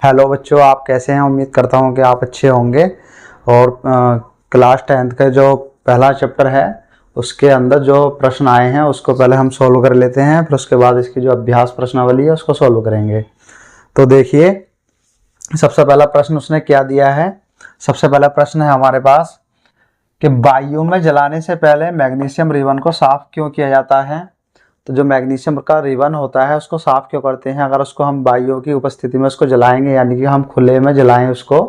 Hello बच्चों, आप कैसे हैं। उम्मीद करता हूं कि आप अच्छे होंगे। और क्लास 10th का जो पहला चैप्टर है उसके अंदर जो प्रश्न आए हैं उसको पहले हम सॉल्व कर लेते हैं, फिर उसके बाद इसकी जो अभ्यास प्रश्नावली है उसको सॉल्व करेंगे। तो देखिए, सबसे पहला प्रश्न उसने क्या दिया है। सबसे पहला प्रश्न है हमारे पास कि वायु में जलाने से पहले मैग्नीशियम रिबन को साफ क्यों किया जाता है। तो जो मैग्नीशियम का रिबन होता है उसको साफ क्यों करते हैं। अगर उसको हम वायु की उपस्थिति में उसको जलाएंगे, यानी कि हम खुले में जलाएं उसको,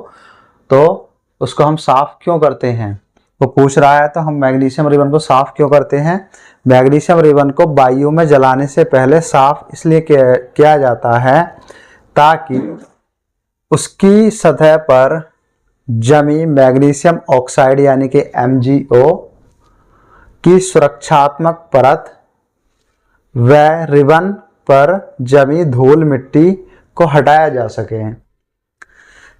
तो उसको हम साफ क्यों करते हैं वो पूछ रहा है। तो हम मैग्नीशियम रिबन को साफ क्यों करते हैं। मैग्नीशियम रिबन को वायु में जलाने से पहले साफ इसलिए किया जाता है ताकि उसकी सतह पर जमी मैग्नीशियम ऑक्साइड यानी कि MgO की सुरक्षात्मक परत व रिबन पर जमी धूल मिट्टी को हटाया जा सके,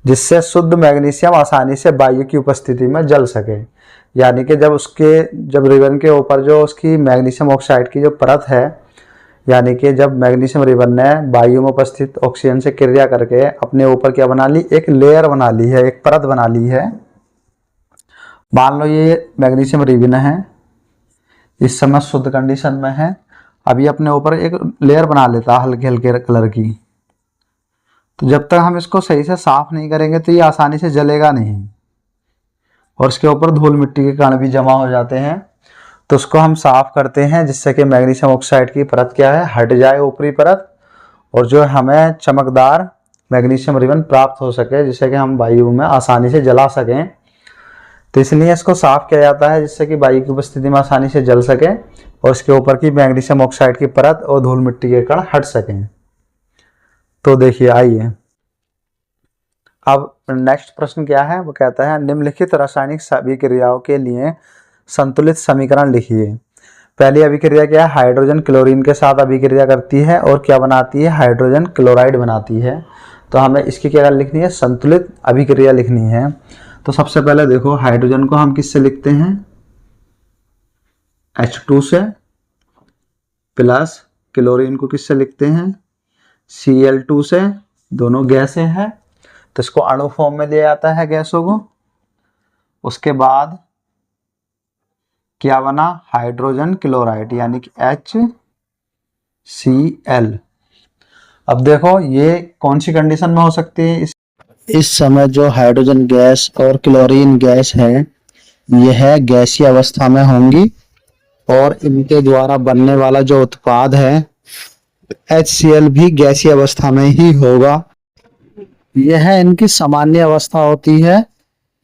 जिससे शुद्ध मैग्नीशियम आसानी से वायु की उपस्थिति में जल सके। यानी कि जब रिबन के ऊपर जो उसकी मैग्नीशियम ऑक्साइड की जो परत है, यानी कि जब मैग्नीशियम रिबन ने वायु में उपस्थित ऑक्सीजन से क्रिया करके अपने ऊपर क्या बना ली, एक लेयर बना ली है, एक परत बना ली है। मान लो ये मैग्नीशियम रिबन है, इस समय शुद्ध कंडीशन में है। अभी अपने ऊपर एक लेयर बना लेता है हल्के हल्के कलर की। तो जब तक हम इसको सही से साफ नहीं करेंगे तो ये आसानी से जलेगा नहीं, और इसके ऊपर धूल मिट्टी के कण भी जमा हो जाते हैं। तो उसको हम साफ करते हैं जिससे कि मैग्नीशियम ऑक्साइड की परत क्या है, हट जाए ऊपरी परत, और जो हमें चमकदार मैग्नीशियम रिबन प्राप्त हो सके, जिससे कि हम वायु में आसानी से जला सकें। तो इसलिए इसको साफ किया जाता है जिससे कि वायु की उपस्थिति में आसानी से जल सके और इसके ऊपर की मैग्नीशियम ऑक्साइड की परत और धूल मिट्टी के कण हट सकें। तो देखिए, आइए अब नेक्स्ट प्रश्न क्या है। वो कहता है निम्नलिखित रासायनिक अभिक्रियाओं के लिए संतुलित समीकरण लिखिए। पहली अभिक्रिया क्या है, हाइड्रोजन क्लोरीन के साथ अभिक्रिया करती है और क्या बनाती है, हाइड्रोजन क्लोराइड बनाती है। तो हमें इसकी क्या लिखनी है, संतुलित अभिक्रिया लिखनी है। तो सबसे पहले देखो, हाइड्रोजन को हम किससे लिखते हैं, H2 से, प्लस क्लोरीन को किससे लिखते हैं, Cl2 से। दोनों गैसें हैं तो इसको अणु फॉर्म में लिया जाता है गैसों को। उसके बाद क्या बना, हाइड्रोजन क्लोराइड यानी कि HCl। अब देखो ये कौन सी कंडीशन में हो सकती है। इस समय जो हाइड्रोजन गैस और क्लोरीन गैस है यह गैसीय अवस्था में होंगी, और इनके द्वारा बनने वाला जो उत्पाद है HCl भी गैसीय अवस्था में ही होगा। यह इनकी सामान्य अवस्था होती है,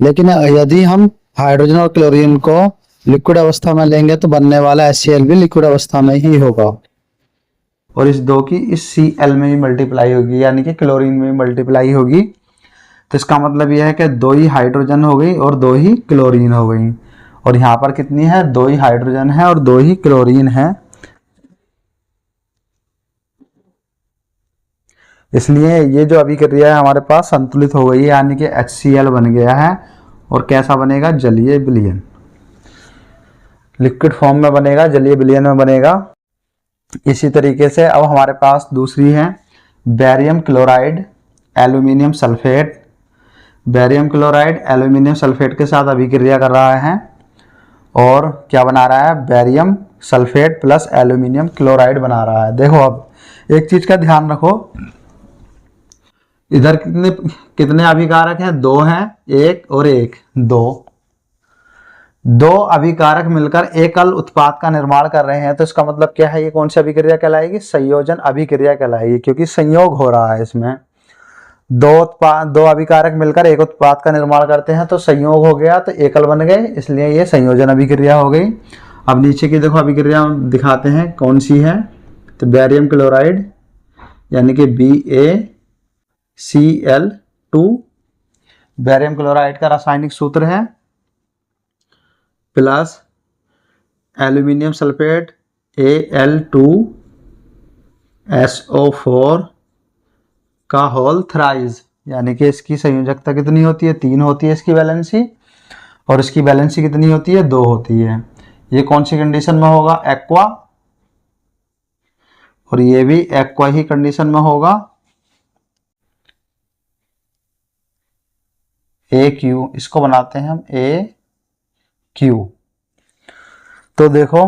लेकिन यदि हम हाइड्रोजन और क्लोरीन को लिक्विड अवस्था में लेंगे तो बनने वाला HCl भी लिक्विड अवस्था में ही होगा, और इस दो की इस Cl में भी मल्टीप्लाई होगी, यानी कि क्लोरीन में भी मल्टीप्लाई होगी। तो इसका मतलब यह है कि दो ही हाइड्रोजन हो गई और दो ही क्लोरीन हो गई, और यहाँ पर कितनी है, दो ही हाइड्रोजन है और दो ही क्लोरीन है। इसलिए ये जो अभिक्रिया है हमारे पास संतुलित हो गई है, यानी कि HCl बन गया है। और कैसा बनेगा, जलीय विलयन, लिक्विड फॉर्म में बनेगा, जलीय विलयन में बनेगा। इसी तरीके से अब हमारे पास दूसरी है barium chloride aluminium sulphate. Barium chloride aluminium sulphate के साथ अभिक्रिया कर रहा है और क्या बना रहा है, barium sulphate plus aluminium chloride बना रहा है। देखो अब एक चीज का ध्यान रखो, इधर कितने अभिकारक हैं, दो हैं, एक और एक, दो अभिकारक मिलकर एकल उत्पाद का निर्माण कर रहे हैं। तो इसका मतलब क्या है, ये कौन सी अभिक्रिया कहलाएगी, संयोजन अभिक्रिया कहलाएगी, क्योंकि संयोग हो रहा है इसमें। दो अभिकारक मिलकर एक उत्पाद का निर्माण करते हैं तो संयोग हो गया, तो एकल बन गए, इसलिए ये संयोजन अभिक्रिया हो गई। अब नीचे की देखो अभिक्रिया दिखाते हैं कौन सी है। तो बेरियम क्लोराइड यानी कि BaCl2, बेरियम क्लोराइड का रासायनिक सूत्र है प्लस एल्यूमिनियम सल्फेट Al2SO4 का होल थ्राइज, यानी कि इसकी संयोजकता कितनी होती है, 3 होती है इसकी वैलेंसी, और इसकी वैलेंसी कितनी होती है, 2 होती है। ये कौन सी कंडीशन में होगा, एक्वा, और ये भी एक्वा ही कंडीशन में होगा। AQ, इसको बनाते हैं हम AQ। तो देखो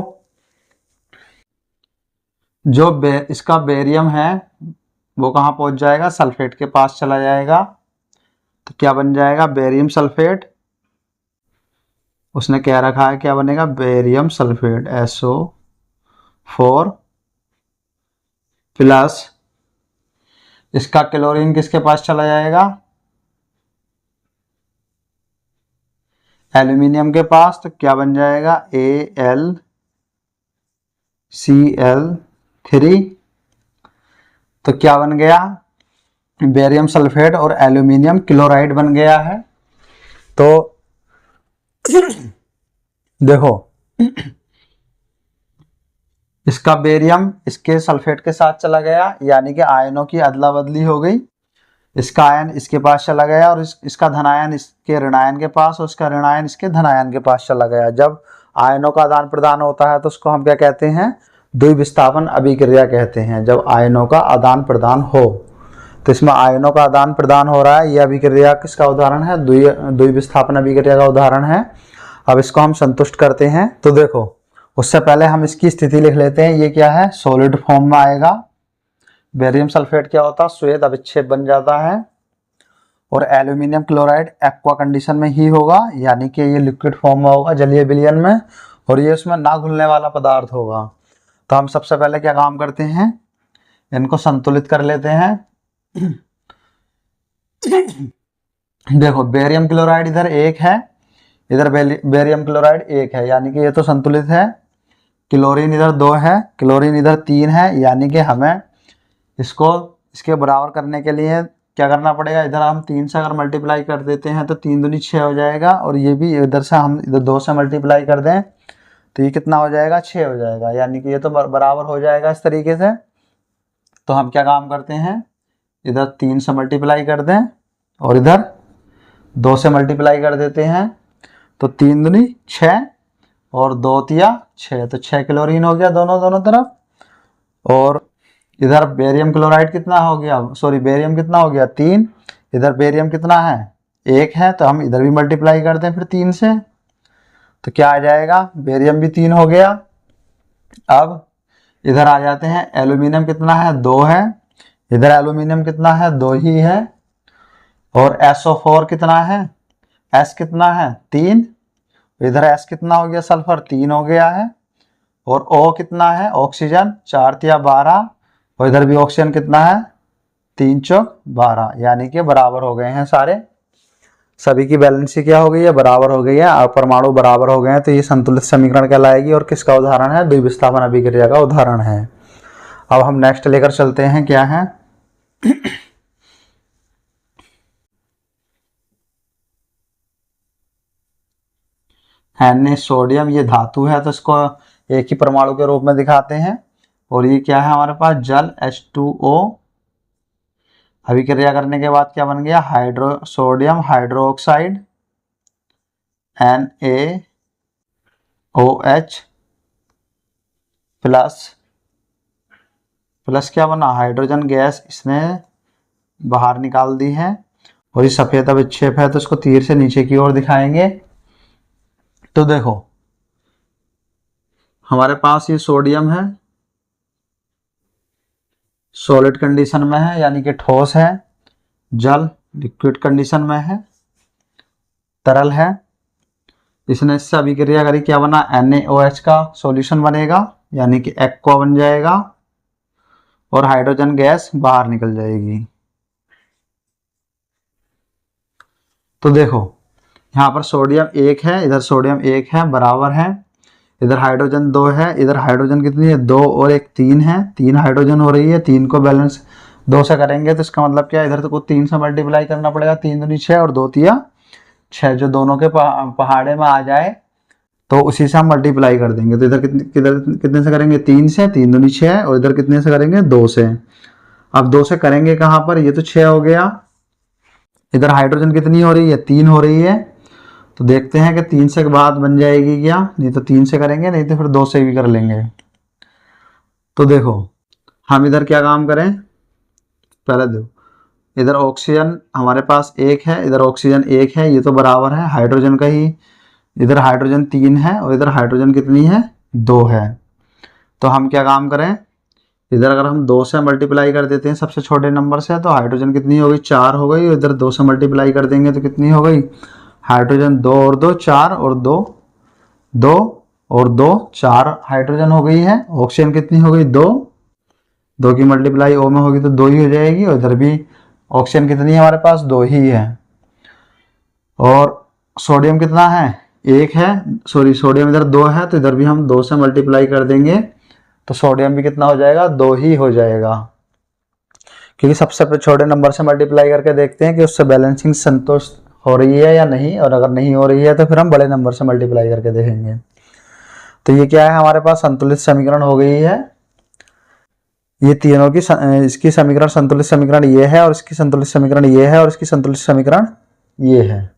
जो इसका बेरियम है वो कहाँ पहुंच जाएगा, सल्फेट के पास चला जाएगा। तो क्या बन जाएगा, बेरियम सल्फेट। उसने क्या रखा है, क्या बनेगा, बेरियम सल्फेट SO4 प्लस इसका क्लोरीन किसके पास चला जाएगा, एल्यूमिनियम के पास। तो क्या बन जाएगा, AlCl3। तो क्या बन गया, बेरियम सल्फेट और एल्यूमिनियम क्लोराइड बन गया है। तो देखो इसका बेरियम इसके सल्फेट के साथ चला गया, यानी कि आयनों की अदला बदली हो गई। इसका आयन इसके पास चला गया और इसका धनायन इसके ऋणायन के पास और इसका ऋणायन इसके धनायन के पास चला गया। जब आयनों का आदान प्रदान होता है तो उसको हम क्या कहते हैं, द्विविस्थापन अभिक्रिया कहते हैं। जब आयनों का आदान प्रदान हो, तो इसमें आयनों का आदान प्रदान हो रहा है, यह अभिक्रिया किसका उदाहरण है, द्विविस्थापन अभिक्रिया का उदाहरण है। अब इसको हम संतुष्ट करते हैं। तो देखो उससे पहले हम इसकी स्थिति लिख लेते हैं। ये क्या है, सॉलिड फॉर्म में आएगा। बेरियम सल्फेट क्या होता है, श्वेत अविक्षेप बन जाता है। और एल्यूमिनियम क्लोराइड एक्वा कंडीशन में ही होगा, यानी कि ये लिक्विड फॉर्म में होगा, जलीय विलयन में, और ये उसमें ना घुलने वाला पदार्थ होगा। तो हम सबसे पहले क्या काम करते हैं, इनको संतुलित कर लेते हैं। देखो बेरियम क्लोराइड इधर 1 है, इधर बेरियम क्लोराइड 1 है, यानी कि ये तो संतुलित है। क्लोरीन इधर 2 है, क्लोरीन इधर 3 है, यानी कि हमें इसको इसके बराबर करने के लिए क्या करना पड़ेगा, इधर हम 3 से अगर मल्टीप्लाई कर देते हैं तो 3 दूनी 6 हो जाएगा, और ये भी इधर से हम इधर 2 से मल्टीप्लाई कर दें तो ये कितना हो जाएगा, 6 हो जाएगा, यानी कि ये तो बराबर हो जाएगा इस तरीके से। तो हम क्या काम करते हैं, इधर 3 से मल्टीप्लाई कर दें और इधर 2 से मल्टीप्लाई कर देते हैं। तो 3 दूनी 6 और 2 तिया 6, तो 6 क्लोरीन हो गया दोनों तरफ। और इधर बेरियम क्लोराइड कितना हो गया, सॉरी बेरियम कितना हो गया, 3। इधर बेरियम कितना है, 1 है, तो हम इधर भी मल्टीप्लाई कर दें फिर 3 से। तो क्या आ जाएगा, बेरियम भी 3 हो गया। अब इधर आ जाते हैं, एल्यूमिनियम कितना है, 2 है, इधर एल्यूमिनियम कितना है, 2 ही है। और SO4 कितना है, S कितना है, 3। इधर S कितना हो गया, सल्फर 3 हो गया है। और O कितना है, ऑक्सीजन 4 तिया 12, और इधर भी ऑक्सीजन कितना है, 3 चौक 12, यानी कि बराबर हो गए हैं सारे। सभी की बैलेंसी क्या हो गई है, बराबर हो गई है, परमाणु बराबर हो गए हैं। तो ये संतुलित समीकरण कहलाएगी और किसका उदाहरण है, द्विविस्थापन अभिक्रिया का उदाहरण है। अब हम नेक्स्ट लेकर चलते हैं, क्या है Na सोडियम, ये धातु है तो इसको एक ही परमाणु के रूप में दिखाते हैं। और ये क्या है हमारे पास, जल H2O। अभिक्रिया करने के बाद क्या बन गया, सोडियम हाइड्रोक्साइड NaOH प्लस क्या बना, हाइड्रोजन गैस इसने बाहर निकाल दी है। और ये सफेद अविक्षेप है तो इसको तीर से नीचे की ओर दिखाएंगे। तो देखो हमारे पास ये सोडियम है, सॉलिड कंडीशन में है, यानी कि ठोस है। जल लिक्विड कंडीशन में है, तरल है। इसने इससे अभिक्रिया करी, क्या बना, NaOH का सॉल्यूशन बनेगा, यानी कि एक्वा बन जाएगा, और हाइड्रोजन गैस बाहर निकल जाएगी। तो देखो यहाँ पर सोडियम 1 है, इधर सोडियम 1 है, बराबर है। इधर हाइड्रोजन 2 है, इधर हाइड्रोजन कितनी है, 2 और 1 3 है, 3 हाइड्रोजन हो रही है। 3 को बैलेंस 2 से करेंगे तो इसका मतलब क्या है, इधर तो को 3 से मल्टीप्लाई करना पड़ेगा, 3 दूनी 6 और 2 तिया 6, जो दोनों के पहाड़े में आ जाए तो उसी से हम मल्टीप्लाई कर देंगे। तो इधर कितने से करेंगे, 3 से, 3 दूनी 6, और इधर कितने से करेंगे, 2 से। अब 2 से करेंगे कहाँ पर, ये तो 6 हो गया। इधर हाइड्रोजन कितनी हो रही है, 3 हो रही है। तो देखते हैं कि 3 से बाद बन जाएगी क्या, नहीं तो 3 से करेंगे, नहीं तो फिर 2 से भी कर लेंगे। तो देखो हम इधर क्या काम करें, पहले देखो इधर ऑक्सीजन हमारे पास 1 है, इधर ऑक्सीजन 1 है, ये तो बराबर है हाइड्रोजन का ही। इधर हाइड्रोजन 3 है और इधर हाइड्रोजन कितनी है, 2 है। तो हम क्या काम करें, इधर अगर हम 2 से मल्टीप्लाई कर देते हैं सबसे छोटे नंबर से, तो हाइड्रोजन कितनी हो गई, 4 हो गई। इधर 2 से मल्टीप्लाई कर देंगे तो कितनी हो गई, हाइड्रोजन 2 और 2 4 और 2 2 और 2 4 हाइड्रोजन हो गई है। ऑक्सीजन कितनी हो गई, 2 2 की मल्टीप्लाई O में होगी तो 2 ही हो जाएगी। और इधर भी ऑक्सीजन कितनी है हमारे पास, 2 ही है। और सोडियम कितना है, 1 है, सॉरी सोडियम इधर 2 है, तो इधर भी हम 2 से मल्टीप्लाई कर देंगे तो सोडियम भी कितना हो जाएगा, 2 ही हो जाएगा। क्योंकि सबसे छोटे नंबर से मल्टीप्लाई करके देखते हैं कि उससे बैलेंसिंग संतुष्ट हो रही है या नहीं, और अगर नहीं हो रही है तो फिर हम बड़े नंबर से मल्टीप्लाई करके देखेंगे। तो ये क्या है, हमारे पास संतुलित समीकरण हो गई है। ये तीनों की इसकी समीकरण संतुलित समीकरण ये है, और इसकी संतुलित समीकरण ये है, और इसकी संतुलित समीकरण ये है।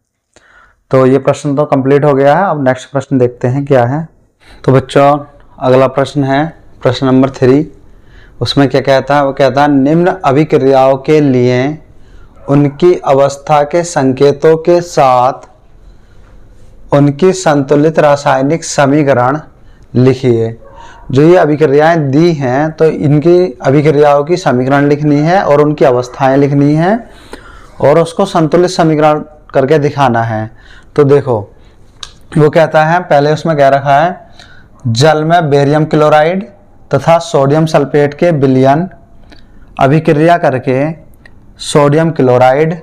तो ये प्रश्न तो कंप्लीट हो गया है। अब नेक्स्ट प्रश्न देखते हैं क्या है। तो बच्चों अगला प्रश्न है प्रश्न नंबर 3। उसमें क्या कहता है, वो कहता है निम्न अभिक्रियाओं के लिए उनकी अवस्था के संकेतों के साथ उनकी संतुलित रासायनिक समीकरण लिखिए। जो ये अभिक्रियाएं दी हैं तो इनकी अभिक्रियाओं की समीकरण लिखनी है और उनकी अवस्थाएं लिखनी है और उसको संतुलित समीकरण करके दिखाना है। तो देखो वो कहता है, पहले उसमें कह रखा है जल में बेरियम क्लोराइड तथा सोडियम सल्फेट के विलयन अभिक्रिया करके सोडियम क्लोराइड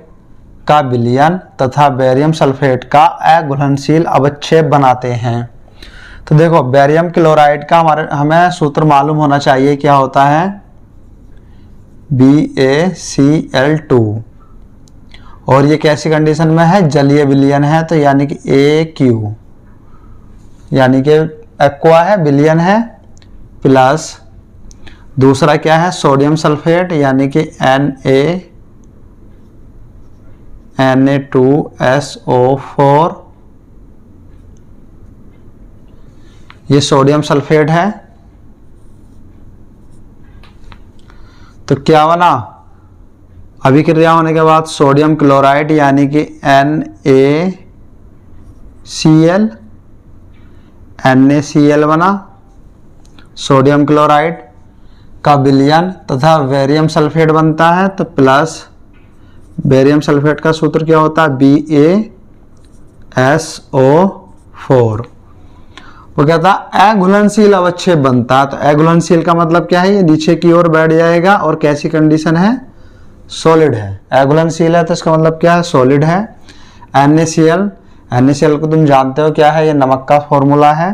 का विलयन तथा बेरियम सल्फेट का अघुलनशील अवक्षेप बनाते हैं। तो देखो बेरियम क्लोराइड का हमें सूत्र मालूम होना चाहिए, क्या होता है, BaCl2, और ये कैसी कंडीशन में है, जलीय विलयन है, तो यानी कि AQ, यानी कि एक्वा है, विलयन है, प्लस दूसरा क्या है, सोडियम सल्फेट यानी कि Na2SO4, ये सोडियम सल्फेट है। तो क्या बना, अभिक्रिया होने के बाद सोडियम क्लोराइड यानी कि NaCl बना, सोडियम क्लोराइड का विलयन तथा बेरियम सल्फेट बनता है, तो प्लस बेरियम सल्फेट का सूत्र क्या होता है, BaSO4। वो कहता है अघुलनशील अवक्षेप बनता है। तो अघुलनशील का मतलब क्या है, ये नीचे की ओर बैठ जाएगा और कैसी कंडीशन है, सॉलिड है। अघुलनशील है तो इसका मतलब क्या है, सॉलिड है। NaCl को तुम जानते हो क्या है, ये नमक का फॉर्मूला है।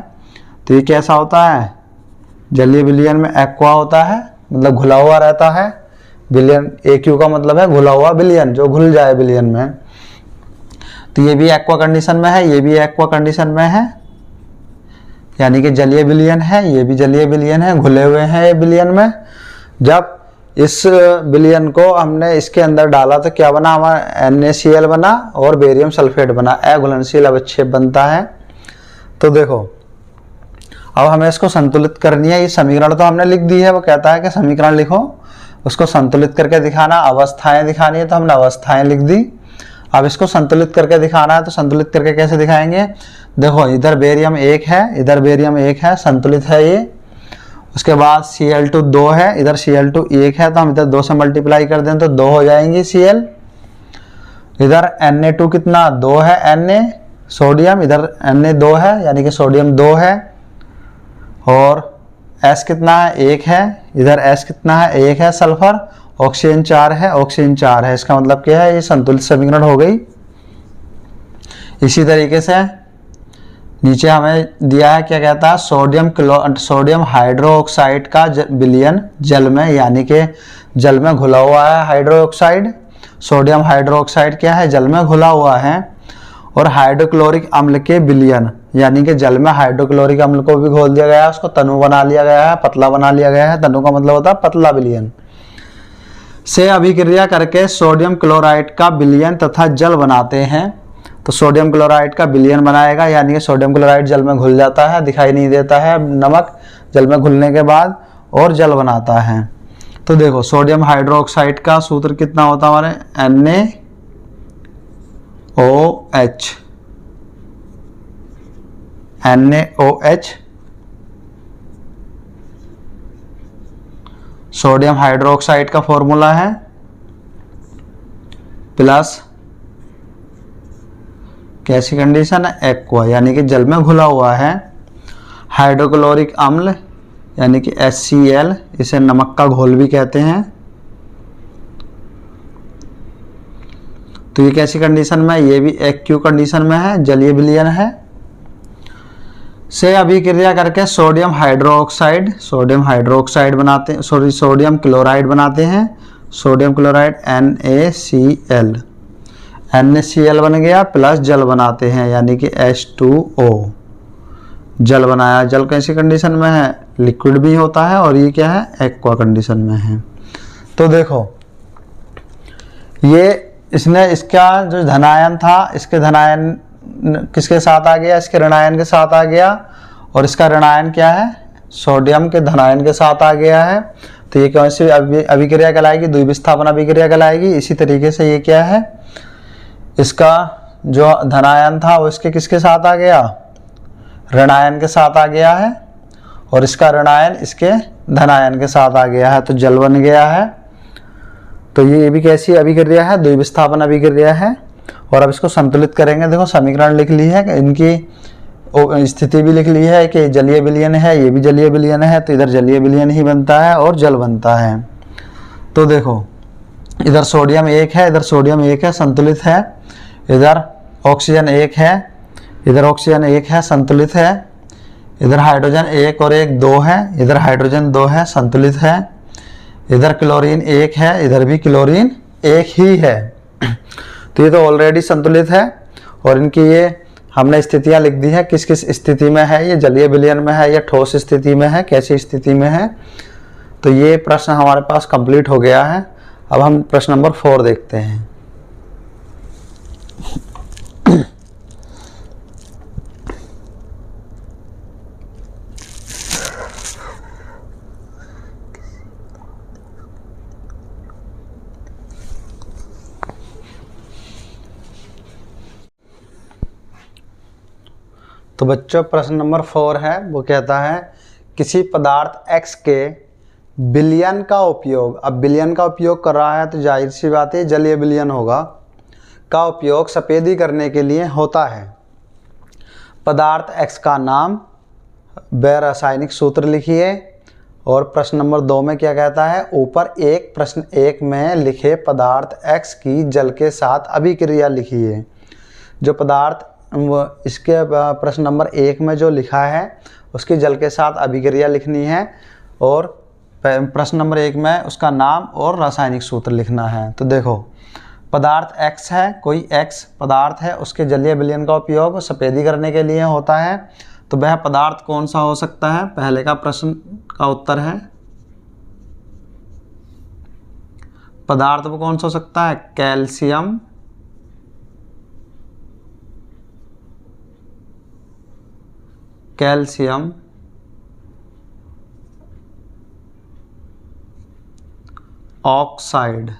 तो ये कैसा होता है, जलीय विलयन में एक्वा होता है, मतलब घुला हुआ रहता है। विलयन AQ का मतलब है घुला हुआ विलयन, जो घुल जाए विलयन में। तो ये भी एक्वा कंडीशन में है, ये भी एक्वा कंडीशन में है, यानी कि जलीय विलयन है, ये भी जलीय विलयन है, घुले हुए हैं ये विलयन में। जब इस विलयन को हमने इसके अंदर डाला तो क्या बना, हमारा NaCl बना और बेरियम सल्फेट बना, अघुलनशील अवक्षेप बनता है। तो देखो अब हमें इसको संतुलित करनी है। ये समीकरण तो हमने लिख दी है, वो कहता है कि समीकरण लिखो, उसको संतुलित करके दिखाना, अवस्थाएं दिखानी है, तो हमने अवस्थाएं लिख दी। अब इसको संतुलित करके दिखाना है, तो संतुलित करके कैसे दिखाएंगे, देखो इधर बेरियम 1 है, इधर बेरियम 1 है, संतुलित है ये। उसके बाद Cl2 2 है, इधर Cl2 1 है, तो हम इधर 2 से मल्टीप्लाई कर दें तो 2 हो जाएंगी Cl। इधर Na2 कितना, 2 है, Na सोडियम, इधर Na 2 है, यानी कि सोडियम 2 है। और S कितना है, 1 है, इधर S कितना है, 1 है, सल्फर। ऑक्सीजन 4 है, ऑक्सीजन 4 है, इसका मतलब क्या है, ये संतुलित समीकरण हो गई। इसी तरीके से नीचे हमें दिया है, क्या कहता है, सोडियम हाइड्रोक्साइड का विलयन जल में, यानी कि जल में घुला हुआ है हाइड्रोक्साइड। सोडियम हाइड्रोक्साइड क्या है, जल में घुला हुआ है। और हाइड्रोक्लोरिक अम्ल के विलयन, यानी कि जल में हाइड्रोक्लोरिक अम्ल को भी घोल दिया गया है, उसको तनु बना लिया गया है, पतला बना लिया गया है। तनु का मतलब होता है पतला विलयन से अभिक्रिया करके सोडियम क्लोराइड का विलयन तथा जल बनाते हैं। तो सोडियम क्लोराइड का विलयन बनाएगा, यानी कि सोडियम क्लोराइड जल में घुल जाता है, दिखाई नहीं देता है नमक, जल में घुलने के बाद और जल बनाता है। तो देखो सोडियम हाइड्रोक्साइड का सूत्र कितना होता है हमारे, NaOH, NaOH सोडियम हाइड्रोक्साइड का फॉर्मूला है, प्लस कैसी कंडीशन है, एक्वा यानी कि जल में घुला हुआ है, हाइड्रोक्लोरिक अम्ल यानी कि HCl, इसे नमक का घोल भी कहते हैं। तो ये कैसी कंडीशन में, ये भी एक्यू कंडीशन में है, जलीय विलयन है। से अभिक्रिया करके सोडियम हाइड्रोक्साइड बनाते हैं, सोडियम क्लोराइड बनाते हैं, सोडियम क्लोराइड NaCl बन गया, प्लस जल बनाते हैं यानी कि H2O, जल बनाया। जल कैसी कंडीशन में है, लिक्विड भी होता है, और ये क्या है, एक्वा कंडीशन में है। तो देखो ये इसने इसका जो धनायन था, इसके धनायन किसके साथ आ गया, इसके ऋणायन के साथ आ गया, और इसका ऋणायन क्या है, सोडियम के धनायन के साथ आ गया है। तो ये कौन सी अभिक्रिया कहलाएगी, द्विविस्थापन अभिक्रिया कहलाएगी। इसी तरीके से ये क्या है, इसका जो धनायन था वो इसके किसके साथ आ गया, ऋणायन के साथ आ गया है, और इसका ऋणायन इसके धनायन के साथ आ गया है, तो जल बन गया है। तो ये भी कैसी अभिक्रिया है, द्विविस्थापन अभिक्रिया है। और अब इसको संतुलित करेंगे। देखो समीकरण लिख ली है, इनकी स्थिति भी लिख ली है कि जलीय विलयन है, ये भी जलीय विलयन है, तो इधर जलीय विलयन ही बनता है और जल बनता है। तो देखो इधर सोडियम 1 है, इधर सोडियम 1 है, संतुलित है। इधर ऑक्सीजन 1 है, इधर ऑक्सीजन 1 है, संतुलित है। इधर हाइड्रोजन 1 और 1 2 है, इधर हाइड्रोजन 2 है, संतुलित है। इधर क्लोरीन 1 है, इधर भी क्लोरीन 1 ही है। तो ये तो ऑलरेडी संतुलित है। और इनकी ये हमने स्थितियां लिख दी है, किस किस स्थिति में है, ये जलीय विलयन में है या ठोस स्थिति में है, कैसी स्थिति में है। तो ये प्रश्न हमारे पास कंप्लीट हो गया है। अब हम प्रश्न नंबर 4 देखते हैं। तो बच्चों प्रश्न नंबर 4 है, वो कहता है किसी पदार्थ X के विलयन का उपयोग, अब विलयन का उपयोग कर रहा है तो जाहिर सी बात है जलीय विलयन होगा, का उपयोग सफेदी करने के लिए होता है। पदार्थ X का नाम व रासायनिक सूत्र लिखिए। और प्रश्न नंबर 2 में क्या कहता है, ऊपर एक प्रश्न 1 में लिखे पदार्थ X की जल के साथ अभिक्रिया लिखिए। जो पदार्थ इसके प्रश्न नंबर 1 में जो लिखा है उसकी जल के साथ अभिक्रिया लिखनी है, और प्रश्न नंबर 1 में उसका नाम और रासायनिक सूत्र लिखना है। तो देखो पदार्थ X है, कोई X पदार्थ है, उसके जलीय विलयन का उपयोग सफेदी करने के लिए होता है। तो वह पदार्थ कौन सा हो सकता है, पहले का प्रश्न का उत्तर है पदार्थ वो कौन सा हो सकता है, कैल्शियम ऑक्साइड।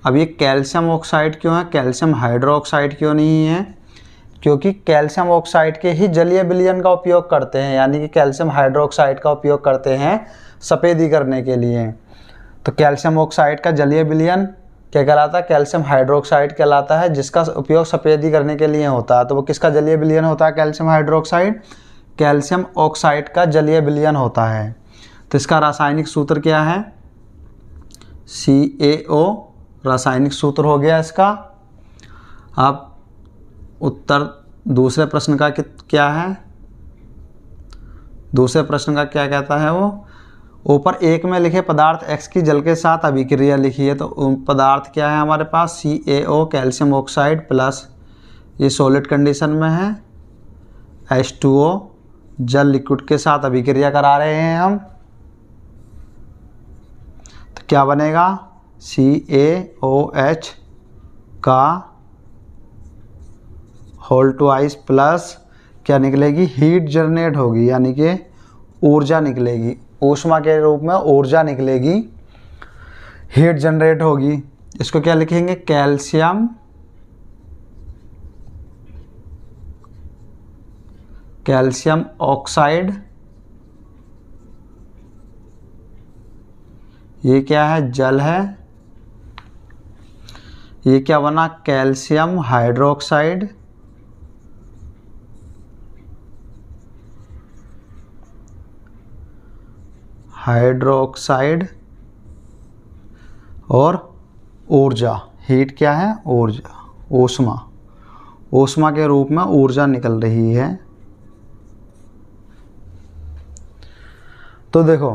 अब ये कैल्शियम ऑक्साइड क्यों है, कैल्शियम हाइड्रोक्साइड क्यों नहीं है, क्योंकि कैल्शियम ऑक्साइड के ही जलीय विलयन का उपयोग करते हैं, यानी कि कैल्शियम हाइड्रोक्साइड का उपयोग करते हैं सफेदी करने के लिए। तो कैल्शियम ऑक्साइड का जलीय विलयन क्या कहलाता है, कैल्शियम हाइड्रोक्साइड कहलाता है, जिसका उपयोग सफेदी करने के लिए होता है। तो वो किसका जलीय विलयन होता है, कैल्शियम हाइड्रोक्साइड, कैल्शियम ऑक्साइड का जलीय विलयन होता है। तो इसका रासायनिक सूत्र क्या है, CaO रासायनिक सूत्र हो गया इसका। अब उत्तर दूसरे प्रश्न का क्या है, दूसरे प्रश्न का क्या कहता है, वो ऊपर 1 में लिखे पदार्थ X की जल के साथ अभिक्रिया लिखी है। तो पदार्थ क्या है हमारे पास, CaO कैल्शियम ऑक्साइड प्लस ये सॉलिड कंडीशन में है, H2O जल लिक्विड के साथ अभिक्रिया करा रहे हैं हम। तो क्या बनेगा, CaOH का होल ट्वाइस प्लस क्या निकलेगी, हीट जनरेट होगी यानी कि ऊर्जा निकलेगी, ऊष्मा के रूप में ऊर्जा निकलेगी, हीट जनरेट होगी। इसको क्या लिखेंगे? Calcium oxide. ये क्या है? जल है। ये क्या बना? Calcium hydroxide. और ऊर्जा, हीट क्या है? ऊर्जा, ऊष्मा। ऊष्मा के रूप में ऊर्जा निकल रही है। तो देखो,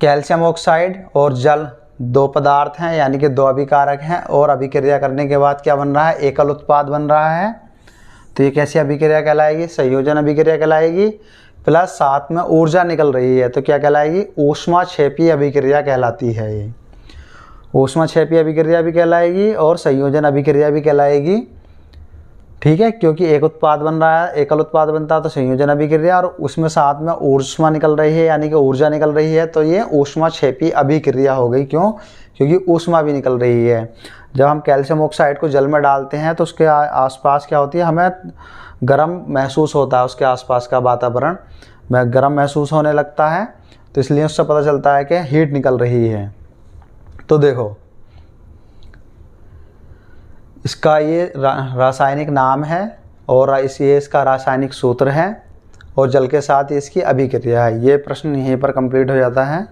कैल्शियम ऑक्साइड और जल दो पदार्थ हैं, यानी कि दो अभिकारक हैं, और अभिक्रिया करने के बाद क्या बन रहा है? एकल उत्पाद बन रहा है। तो ये कैसी अभिक्रिया कहलाएगी? संयोजन अभिक्रिया कहलाएगी। प्लस साथ में ऊर्जा निकल रही है, तो क्या कहलाएगी? ऊष्माक्षेपी अभिक्रिया कहलाती है। ये ऊष्माक्षेपी अभिक्रिया भी कहलाएगी और संयोजन अभिक्रिया भी कहलाएगी। ठीक है, क्योंकि एक उत्पाद बन रहा है, एकल उत्पाद बनता है तो संयोजन अभिक्रिया, और उसमें साथ में ऊष्मा निकल रही है, यानी कि ऊर्जा निकल रही है, तो ये ऊष्माक्षेपी अभिक्रिया हो गई। क्यों? क्योंकि ऊष्मा भी निकल रही है। जब हम कैल्शियम ऑक्साइड को जल में डालते हैं तो उसके आसपास क्या होती है? हमें गर्म महसूस होता है, उसके आसपास का वातावरण में गर्म महसूस होने लगता है, तो इसलिए उससे पता चलता है कि हीट निकल रही है। तो देखो, इसका ये रासायनिक नाम है और ये इसका रासायनिक सूत्र है, और जल के साथ इसकी अभिक्रिया है। ये प्रश्न यहीं पर कंप्लीट हो जाता है।